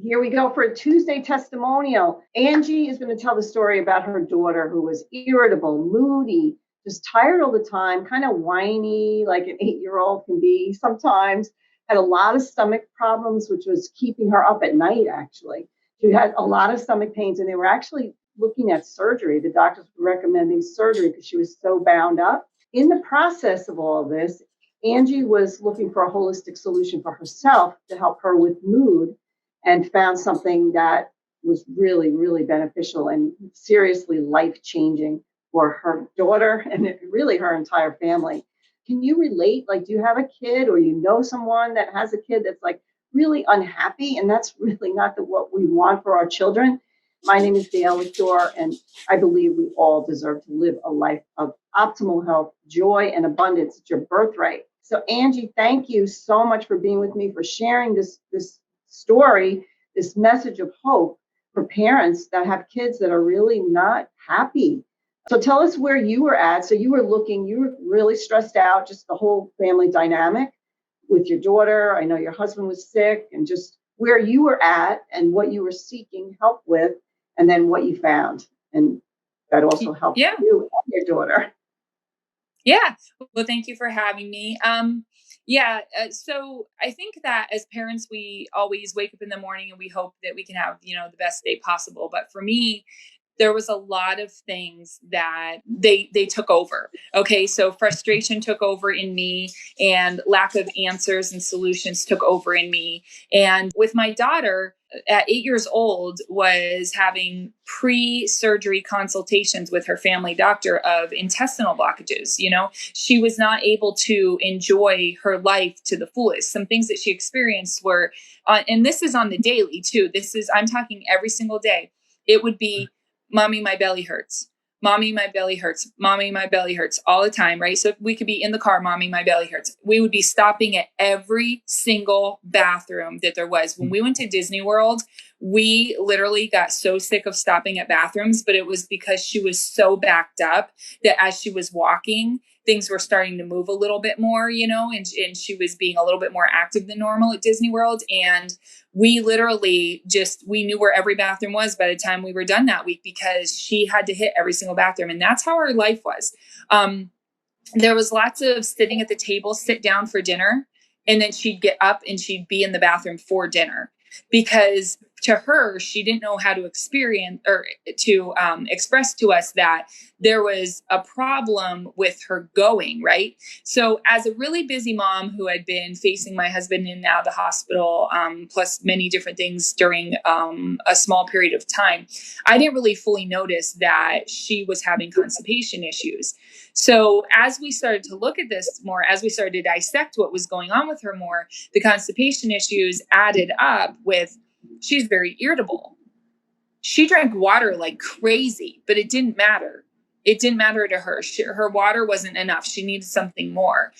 Here we go for a Tuesday testimonial. Angie is going to tell the story about her daughter who was irritable, moody, just tired all the time, kind of whiny, like an 8-year-old can be sometimes. Had a lot of stomach problems, which was keeping her up at night, actually. She had a lot of stomach pains, and they were actually looking at surgery. The doctors were recommending surgery because she was so bound up. In the process of all of this, Angie was looking for a holistic solution for herself to help her with mood and found something that was really, really beneficial and seriously life-changing for her daughter and really her entire family. Can you relate? Like, do you have a kid or you know someone that has a kid that's like really unhappy? And that's really not what we want for our children. My name is Dale Lecture, and I believe we all deserve to live a life of optimal health, joy, and abundance. It's your birthright. So, Angie, thank you so much for being with me, for sharing this story, this message of hope for parents that have kids that are really not happy. So tell us where you were at. So you were really stressed out, just the whole family dynamic with your daughter. I know your husband was sick, and just where you were at and what you were seeking help with, and then what you found. And that also helped you and your daughter. Yeah. Well, thank you for having me. So I think that as parents, we always wake up in the morning and we hope that we can have, the best day possible. But for me, there was a lot of things that they took over. Okay. So frustration took over in me, and lack of answers and solutions took over in me. And with my daughter at 8 years old, was having pre-surgery consultations with her family doctor of intestinal blockages. She was not able to enjoy her life to the fullest. Some things that she experienced were, and this is on the daily too. I'm talking every single day. It would be, Mommy, my belly hurts. Mommy, my belly hurts. Mommy, my belly hurts, all the time, right? So we could be in the car, Mommy, my belly hurts. We would be stopping at every single bathroom that there was. When we went to Disney World, we literally got so sick of stopping at bathrooms, but it was because she was so backed up that as she was walking, things were starting to move a little bit more, and she was being a little bit more active than normal at Disney World. And we literally we knew where every bathroom was by the time we were done that week, because she had to hit every single bathroom. And that's how her life was. There was lots of sitting at the table, sit down for dinner, and then she'd get up and she'd be in the bathroom for dinner, because to her, she didn't know how to experience or to express to us that there was a problem with her going, right? So as a really busy mom who had been facing my husband in and out of the hospital, plus many different things during a small period of time, I didn't really fully notice that she was having constipation issues. So as we started to look at this more, as we started to dissect what was going on with her more, the constipation issues added up with, she's very irritable. She drank water like crazy, but it didn't matter. It didn't matter to her. Her water wasn't enough. She needed something more.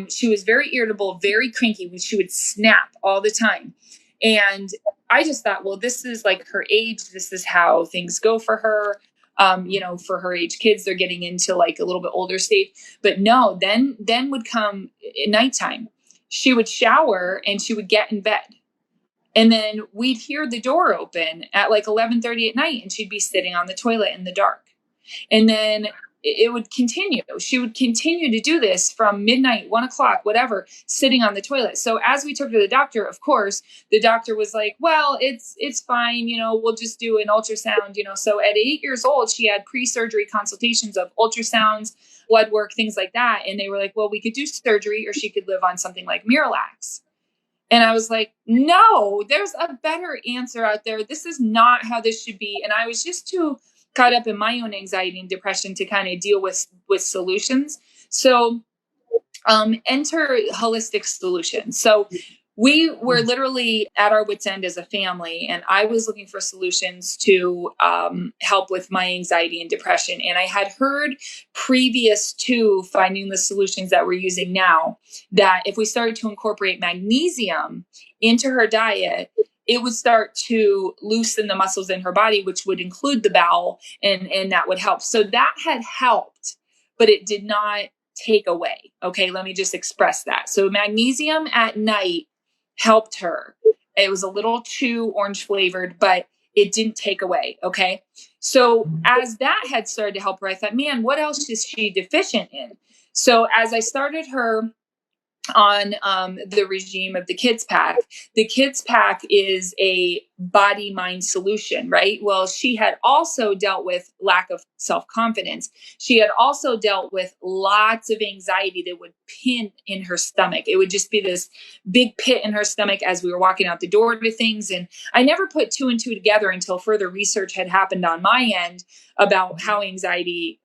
She was very irritable, very cranky. She would snap all the time. And I just thought, well, this is like her age. This is how things go for her. For her age kids, they're getting into like a little bit older stage. But no, then would come nighttime. She would shower and she would get in bed. And then we'd hear the door open at like 11:30 at night, and she'd be sitting on the toilet in the dark. And then it would continue. She would continue to do this from midnight, 1:00, whatever, sitting on the toilet. So as we took her to the doctor, of course, the doctor was like, well, it's fine. We'll just do an ultrasound, So at 8 years old, she had pre-surgery consultations of ultrasounds, blood work, things like that. And they were like, well, we could do surgery, or she could live on something like Miralax. And I was like, no, there's a better answer out there. This is not how this should be. And I was just too caught up in my own anxiety and depression to kind of deal with solutions. So enter holistic solutions. So we were literally at our wits' end as a family, and I was looking for solutions to help with my anxiety and depression. And I had heard previous to finding the solutions that we're using now, that if we started to incorporate magnesium into her diet, it would start to loosen the muscles in her body, which would include the bowel, and that would help. So that had helped, but it did not take away. Okay, let me just express that. So magnesium at night helped her. It was a little too orange flavored, but it didn't take away. Okay. So as that had started to help her, I thought, man, what else is she deficient in? So as I started her on the regime of the Kids Pack. The Kids Pack is a body mind solution, right? Well, she had also dealt with lack of self confidence. She had also dealt with lots of anxiety that would pin in her stomach. It would just be this big pit in her stomach as we were walking out the door to things. And I never put two and two together until further research had happened on my end about how anxiety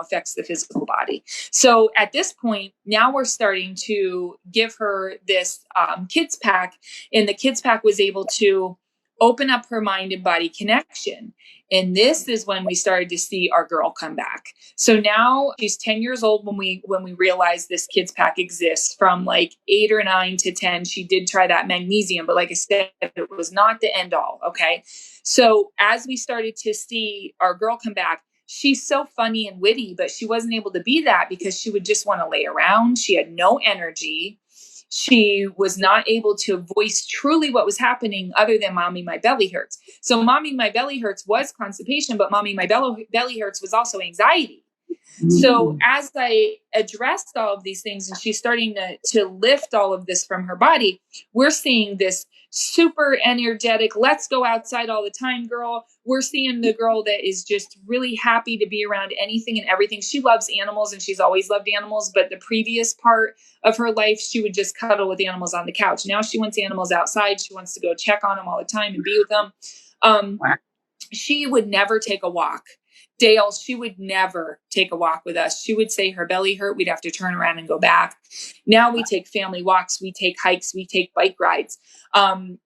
affects the physical body. So at this point, now we're starting to give her this Kids Pack, and the Kids Pack was able to open up her mind and body connection. And this is when we started to see our girl come back. So now she's 10 years old when we realized this Kids Pack exists. From like 8 or 9 to 10, she did try that magnesium, but like I said, it was not the end all. Okay. So as we started to see our girl come back, she's so funny and witty, but she wasn't able to be that because she would just want to lay around. She had no energy. She was not able to voice truly what was happening other than mommy, my belly hurts. So mommy, my belly hurts was constipation, but mommy, my belly hurts was also anxiety. So as I addressed all of these things and she's starting to lift all of this from her body, we're seeing this super energetic, let's go outside all the time girl. We're seeing the girl that is just really happy to be around anything and everything. She loves animals and she's always loved animals. But the previous part of her life, she would just cuddle with animals on the couch. Now she wants animals outside. She wants to go check on them all the time and be with them. She would never take a walk. Dale, she would never take a walk with us. She would say her belly hurt. We'd have to turn around and go back. Now we take family walks. We take hikes. We take bike rides.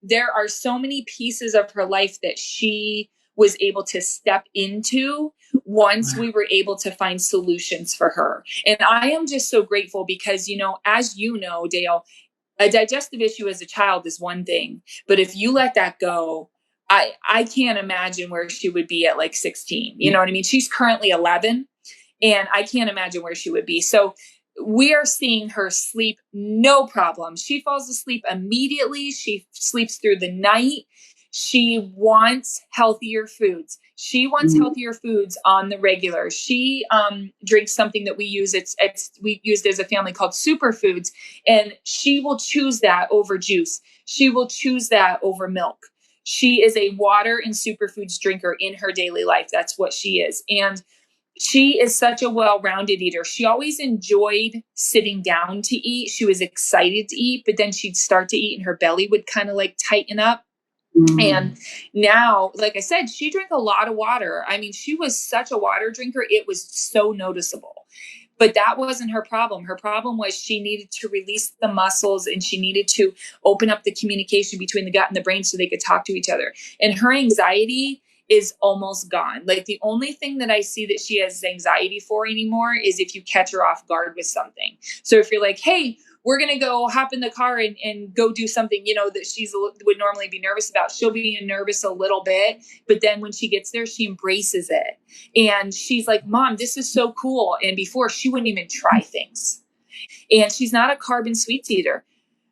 There are so many pieces of her life that she was able to step into once we were able to find solutions for her. And I am just so grateful because, as you know, Dale, a digestive issue as a child is one thing, but if you let that go, I can't imagine where she would be at like 16. You know what I mean? She's currently 11 and I can't imagine where she would be. So we are seeing her sleep, no problem. She falls asleep immediately. She sleeps through the night. She wants healthier foods. She wants healthier foods on the regular. She drinks something that we use. We used as a family called superfoods, and she will choose that over juice. She will choose that over milk. She is a water and superfoods drinker in her daily life. That's what she is. And she is such a well-rounded eater. She always enjoyed sitting down to eat. She was excited to eat, but then she'd start to eat and her belly would kind of like tighten up. And now, like I said, she drank a lot of water. I mean, she was such a water drinker. It was so noticeable. But that wasn't her problem. Her problem was she needed to release the muscles and she needed to open up the communication between the gut and the brain so they could talk to each other. And her anxiety is almost gone. Like the only thing that I see that she has anxiety for anymore is if you catch her off guard with something. So if you're like, hey, we're going to go hop in the car and go do something, that she's would normally be nervous about. She'll be nervous a little bit, but then when she gets there, she embraces it. And she's like, Mom, this is so cool. And before she wouldn't even try things. And she's not a carb and sweets eater.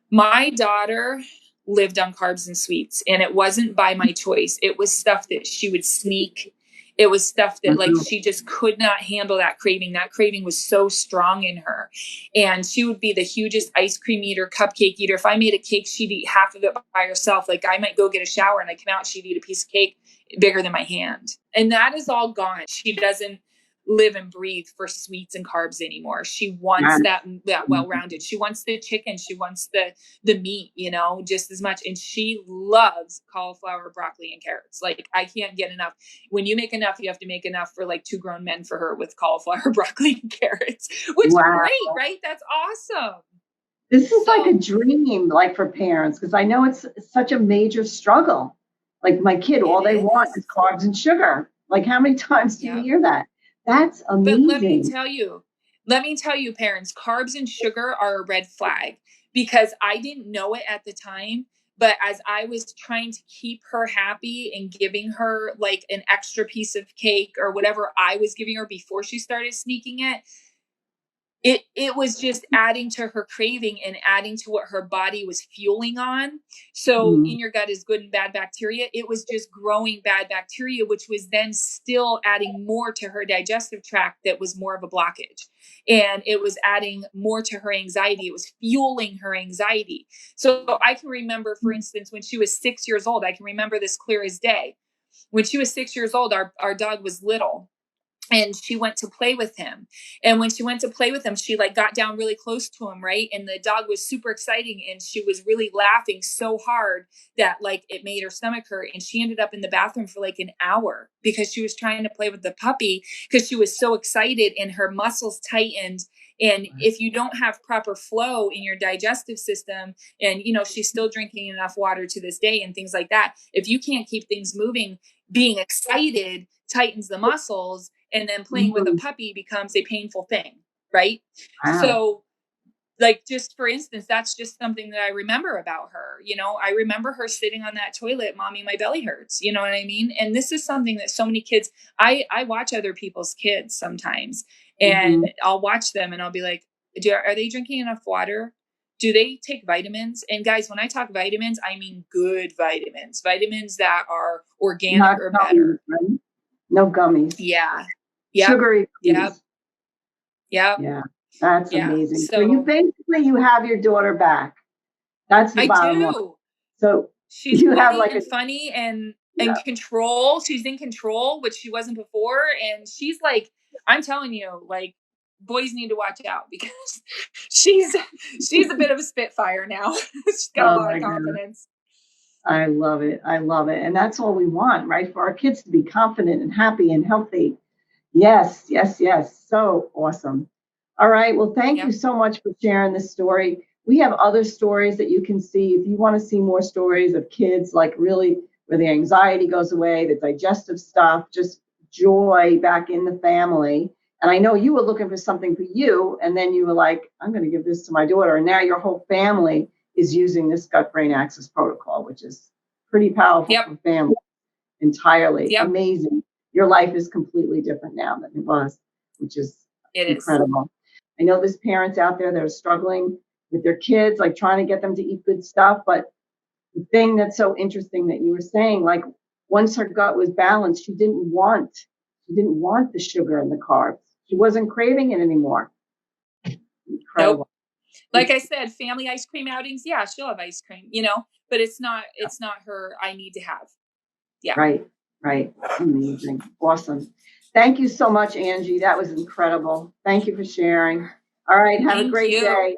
My daughter lived on carbs and sweets, and it wasn't by my choice. It was stuff that she would sneak. It was stuff that like she just could not handle that craving. That craving was so strong in her. And she would be the hugest ice cream eater, cupcake eater. If I made a cake, she'd eat half of it by herself. Like I might go get a shower and I come out, she'd eat a piece of cake bigger than my hand. And that is all gone. She doesn't live and breathe for sweets and carbs anymore. She wants that well-rounded. She wants the chicken. She wants the meat, just as much. And she loves cauliflower, broccoli, and carrots. Like I can't get enough. When you make enough, you have to make enough for like 2 grown men for her with cauliflower, broccoli, and carrots, which is great, right? That's awesome. This is like a dream, like for parents, because I know it's such a major struggle. Like my kid, all they want is carbs and sugar. Like how many times do you hear that? That's amazing. But let me tell you, parents, carbs and sugar are a red flag because I didn't know it at the time. But as I was trying to keep her happy and giving her like an extra piece of cake or whatever I was giving her before she started sneaking it, it was just adding to her craving and adding to what her body was fueling on. So in your gut is good and bad bacteria. It was just growing bad bacteria, which was then still adding more to her digestive tract that was more of a blockage. And it was adding more to her anxiety. It was fueling her anxiety. So I can remember, for instance, when she was 6 years old, I can remember this clear as day. When she was 6 years old, our dog was little. And she went to play with him. And when she went to play with him, she like got down really close to him, right? And the dog was super exciting. And she was really laughing so hard that like it made her stomach hurt. And she ended up in the bathroom for like an hour because she was trying to play with the puppy because she was so excited and her muscles tightened. And if you don't have proper flow in your digestive system, and you know, she's still drinking enough water to this day and things like that, if you can't keep things moving, being excited tightens the muscles, and then playing with a puppy becomes a painful thing, right? Wow. So like, just for instance, that's just something that I remember about her. You know, I remember her sitting on that toilet, "Mommy, my belly hurts." You know what I mean? And this is something that so many kids, I watch other people's kids sometimes, and I'll watch them and I'll be like, are they drinking enough water? Do they take vitamins? And guys, when I talk vitamins, I mean good vitamins, vitamins that are organic Not or gummies, better. right? No gummies. Yeah. Sugary Yep. foods. Yeah. That's Yeah. amazing. So So you have your daughter back. That's the I bottom line. do. So She's you have witty like and funny and yeah. control. She's in control, which she wasn't before. And she's like, I'm telling you, like, boys need to watch out because she's a bit of a spitfire now. She's got a lot of confidence. I love it. I love it. And that's all we want, right? For our kids to be confident and happy and healthy. Yes, yes, yes. So awesome. All right. Well, thank you so much for sharing this story. We have other stories that you can see. If you want to see more stories of kids, like really where the anxiety goes away, the digestive stuff, just joy back in the family. And I know you were looking for something for you, and then you were like, I'm going to give this to my daughter. And now your whole family is using this gut brain axis protocol, which is pretty powerful for family entirely. Amazing. Your life is completely different now than it was, which is incredible. I know there's parents out there that are struggling with their kids, like trying to get them to eat good stuff. But the thing that's so interesting that you were saying, like once her gut was balanced, she didn't want the sugar and the carbs. She wasn't craving it anymore. Incredible. Nope. Like I said, family ice cream outings, yeah, she'll have ice cream, you know, but it's not her I need to have. Yeah. Right. Amazing. Awesome. Thank you so much, Angie. That was incredible. Thank you for sharing. All right. Have a great day.